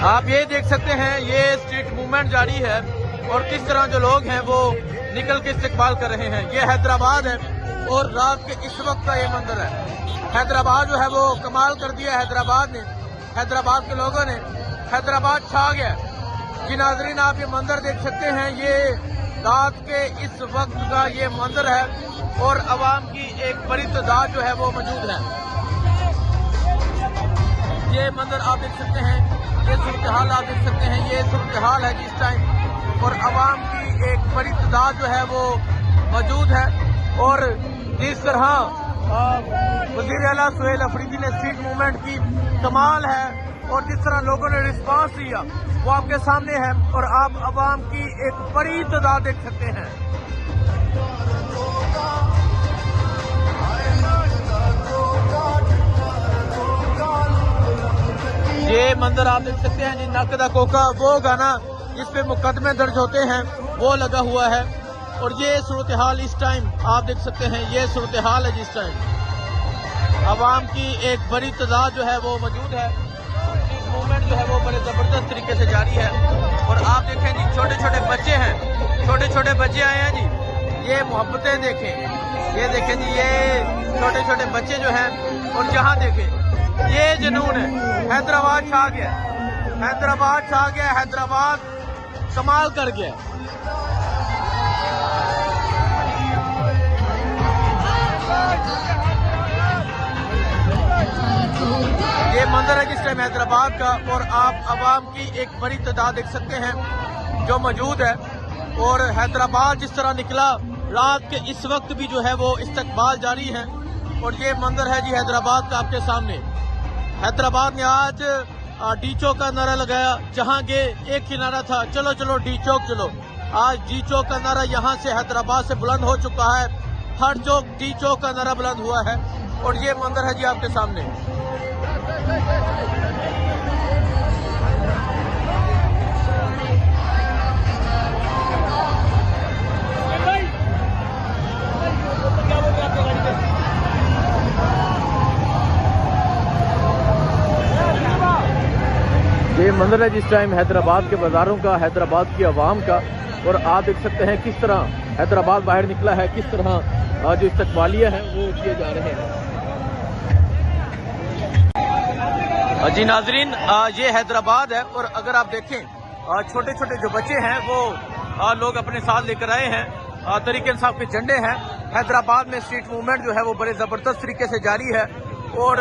आप ये देख सकते हैं, ये स्ट्रीट मूवमेंट जारी है और किस तरह जो लोग हैं वो निकल के इस्तेकबाल कर रहे हैं। ये हैदराबाद है और रात के इस वक्त का ये मंजर है। हैदराबाद जो है वो कमाल कर दिया हैदराबाद ने, हैदराबाद के लोगों ने। हैदराबाद छा गया जी। नाजरीन, आप ये मंजर देख सकते हैं, ये रात के इस वक्त का ये मंजर है और अवाम की एक बड़ी तादाद जो है वो मौजूद है। ये मंजर आप देख सकते हैं, ये सूरत हाल आप देख सकते हैं, ये सूरत हाल है जिस टाइम, और अवाम की एक बड़ी तादाद जो है वो मौजूद है। और जिस तरह वज़ीर आला सुहेल अफरीदी ने स्ट्रीट मूवमेंट की कमाल है और जिस तरह लोगों ने रिस्पांस दिया वो आपके सामने है और आप अवाम की एक बड़ी तादाद देख सकते हैं। ये मंजर आप देख सकते हैं जी, नक दा कोका, वो गाना जिस पे मुकदमे दर्ज होते हैं वो लगा हुआ है। और ये सूरत हाल इस टाइम आप देख सकते हैं, ये सूरत हाल है जिस टाइम अवाम की एक बड़ी तादाद जो है वो मौजूद है। मूवमेंट जो है वो बड़े जबरदस्त तरीके से जारी है। और आप देखें जी, छोटे छोटे बच्चे हैं, छोटे छोटे बच्चे आए हैं जी। ये मोहब्बतें देखें, ये देखें जी, ये छोटे छोटे बच्चे जो हैं। और जहाँ देखें ये जुनून है। हैदराबाद छा गया, हैदराबाद छा गया, हैदराबाद कमाल कर गया। ये मंजर है जिस टाइम हैदराबाद का और आप अवाम की एक बड़ी तादाद देख सकते हैं जो मौजूद है। और हैदराबाद जिस तरह निकला रात के इस वक्त भी जो है वो इस्तकबाल जारी है। और ये मंजर है जी हैदराबाद का आपके सामने। हैदराबाद ने आज डी चौक का नारा लगाया, जहां के एक ही नारा था, चलो चलो डी चौक चलो। आज डी चौक का नारा यहां से हैदराबाद से बुलंद हो चुका है। हर चौक डी चौक का नारा बुलंद हुआ है। और ये मंजर है जी आपके सामने। ये मंजर है जिस टाइम हैदराबाद के बाजारों का, हैदराबाद की आवाम का। और आप देख सकते हैं किस तरह हैदराबाद बाहर निकला है, किस तरह जो इस्तकबालिया है वो किए जा रहे हैं। जी नाजरीन, ये हैदराबाद है और अगर आप देखें छोटे छोटे जो बच्चे हैं वो लोग अपने साथ लेकर आए हैं। तरीके इंसाफ के झंडे हैं। हैदराबाद में स्ट्रीट मूवमेंट जो है वो बड़े जबरदस्त तरीके से जारी है। और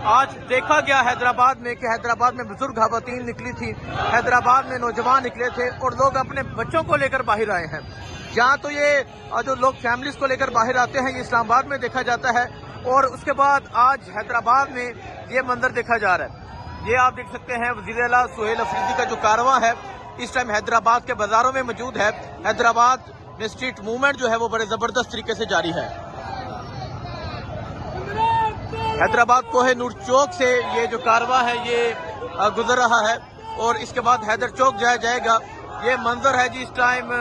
आज देखा गया हैदराबाद में कि हैदराबाद में बुजुर्ग खवातीन निकली थी, हैदराबाद में नौजवान निकले थे और लोग अपने बच्चों को लेकर बाहर आए हैं। जहाँ तो ये जो लोग फैमिलीज को लेकर बाहर आते हैं ये इस्लामाबाद में देखा जाता है। और उसके बाद आज हैदराबाद में ये मंजर देखा जा रहा है। ये आप देख सकते हैं वज़ीर आला सुहेल अफरीदी का जो कारवां है इस टाइम हैदराबाद के बाजारों में मौजूद है। हैदराबाद में स्ट्रीट मूवमेंट जो है वो बड़े जबरदस्त तरीके से जारी है। हैदराबाद कोहे नूर चौक से ये जो कारवां है ये गुजर रहा है और इसके बाद हैदर चौक जाया जाएगा। ये मंजर है जी इस टाइम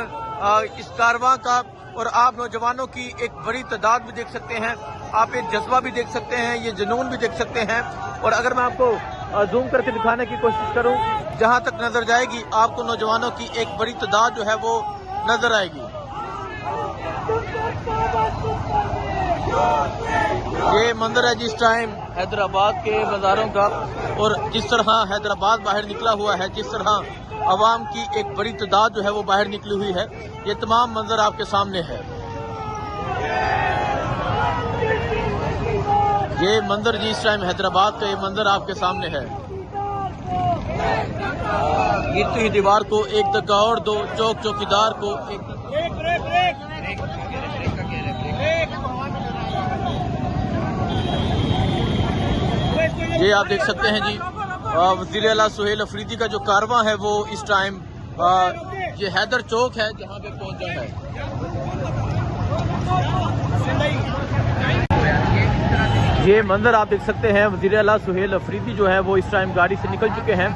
इस कारवां का। और आप नौजवानों की एक बड़ी तादाद भी देख सकते हैं, आप एक जज्बा भी देख सकते हैं, ये जुनून भी देख सकते हैं। और अगर मैं आपको जूम करके दिखाने की कोशिश करूं, जहां तक नजर जाएगी आपको नौजवानों की एक बड़ी तादाद जो है वो नजर आएगी। ये मंदिर है जिस टाइम हैदराबाद के बाजारों का और जिस तरह हैदराबाद बाहर निकला हुआ है, जिस तरह अवाम की एक बड़ी तादाद जो है वो बाहर निकली हुई है, ये तमाम मंजर आपके सामने है। ये मंदिर जिस टाइम हैदराबाद का ये मंदिर आपके सामने है। गिरती हुई दीवार को एक धक्का और दो, चौक चौकीदार को एक ये आप देख सकते हैं जी वज़ीर आला सुहेल अफरीदी का जो कारवां है वो इस टाइम ये हैदर चौक है जहां पे पहुंचा है। ये मंजर आप देख सकते हैं वज़ीर आला सुहेल अफरीदी जो है वो इस टाइम गाड़ी से निकल चुके हैं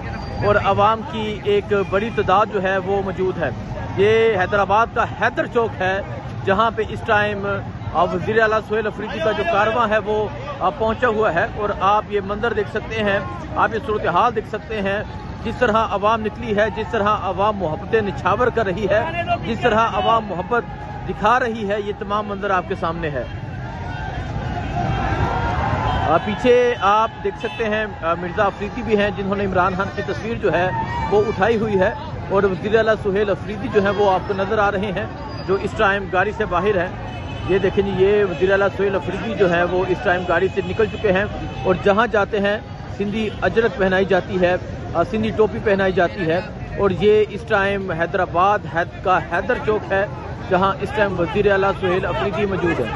और आवाम की एक बड़ी तादाद जो है वो मौजूद है। ये हैदराबाद का हैदर चौक है जहां पे इस टाइम वज़ीर आला सुहेल अफरीदी का जो कारवां है वो पहुंचा हुआ है। और आप ये मंजर देख सकते हैं, आप ये सूरत हाल देख सकते हैं, जिस तरह आवाम निकली है, जिस तरह आवाम मोहब्बतें निछावर कर रही है, जिस तरह आवाम मोहब्बत दिखा रही है, ये तमाम मंजर आपके सामने है। पीछे आप देख सकते हैं मिर्ज़ा अफरीदी भी हैं, जिन्होंने इमरान खान की तस्वीर जो है वो उठाई हुई है। और वज़ीर आला सुहेल अफरीदी जो है वो आपको नज़र आ रहे हैं, जो इस टाइम गाड़ी से बाहर हैं। ये देखें जी, ये वज़ीर आला सुहेल अफरीदी जो है वो इस टाइम गाड़ी से निकल चुके हैं और जहाँ जाते हैं सिंधी अजरत पहनाई जाती है, सिंधी टोपी पहनाई जाती है। और ये इस टाइम हैदराबाद का हैदर चौक है, जहाँ इस टाइम वज़ीर आला सुहेल अफरीदी मौजूद है।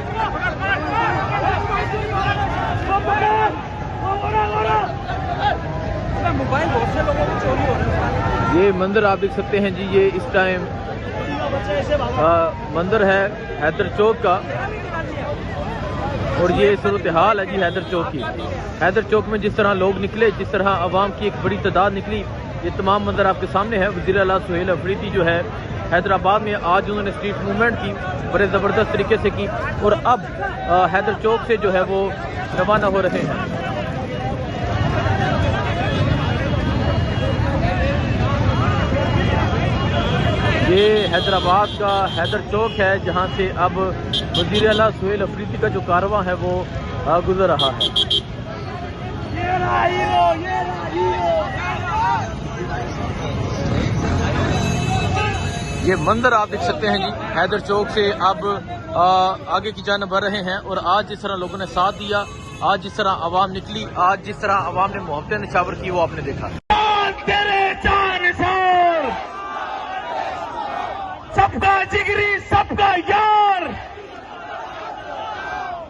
मोबाइल बहुत से लोगों को चोरी हो रहा है। ये मंदिर आप देख सकते हैं जी, ये इस टाइम मंदिर है हैदर चौक का। और ये सूरत हाल है जी हैदर चौक की। हैदर चौक में जिस तरह लोग निकले, जिस तरह आवाम की एक बड़ी तादाद निकली, ये तमाम मंदिर आपके सामने है। वज़ीर आला सुहेल अफरीदी जो है हैदराबाद में आज उन्होंने स्ट्रीट मूवमेंट की, बड़े ज़बरदस्त तरीके से की। और अब हैदर चौक से जो है वो रवाना हो रहे हैं। ये हैदराबाद का हैदर चौक है, जहां से अब वज़ीर आला सुहेल अफरीदी का जो कारवां है वो गुजर रहा है। ये मंदिर आप देख सकते हैं जी, हैदर चौक से अब आगे की जानिब बढ़ रहे हैं। और आज जिस तरह लोगों ने साथ दिया, आज जिस तरह आवाम निकली, आज जिस तरह आवाम ने मोहब्बतें निछावर की, वो आपने देखा। सबका जिगरी, सबका यार,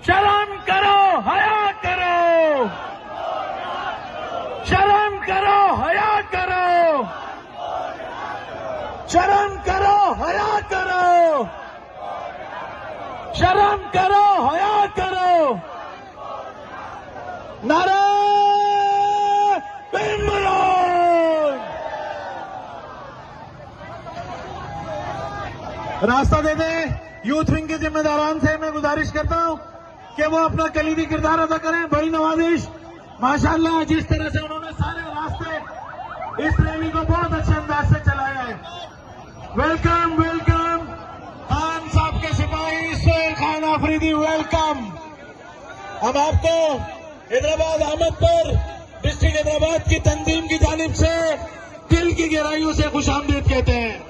शर्म करो, हया करो, शर्म करो, हया करो, शर्म करो, हया करो, शर्म करो, हया करो। नारा रास्ता दे दें। यूथ विंग के जिम्मेदारान से मैं गुजारिश करता हूं कि वो अपना कलीदी किरदार अदा करें। बड़ी नवाजिश, माशाल्लाह, जिस तरह से उन्होंने सारे रास्ते इस रैली को बहुत अच्छे अंदाज से चलाया है। वेलकम वेलकम खान साहब के सिपाही सुहेल खान अफरीदी, वेलकम। हम आपको हैदराबाद आमद पर डिस्ट्रिक्ट हैदराबाद की तंजीम की जानिब से दिल की गहराइयों से खुशामदीद कहते हैं।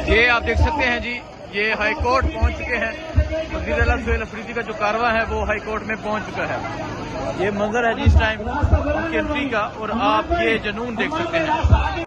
ये आप देख सकते हैं जी, ये हाई कोर्ट पहुंच चुके हैं। वज़ीर आला सुहेल अफरीदी का जो कारवां है वो हाई कोर्ट में पहुंच चुका है। ये मंजर है जी इस टाइम उनकी एंट्री का। और आप ये जुनून देख सकते हैं।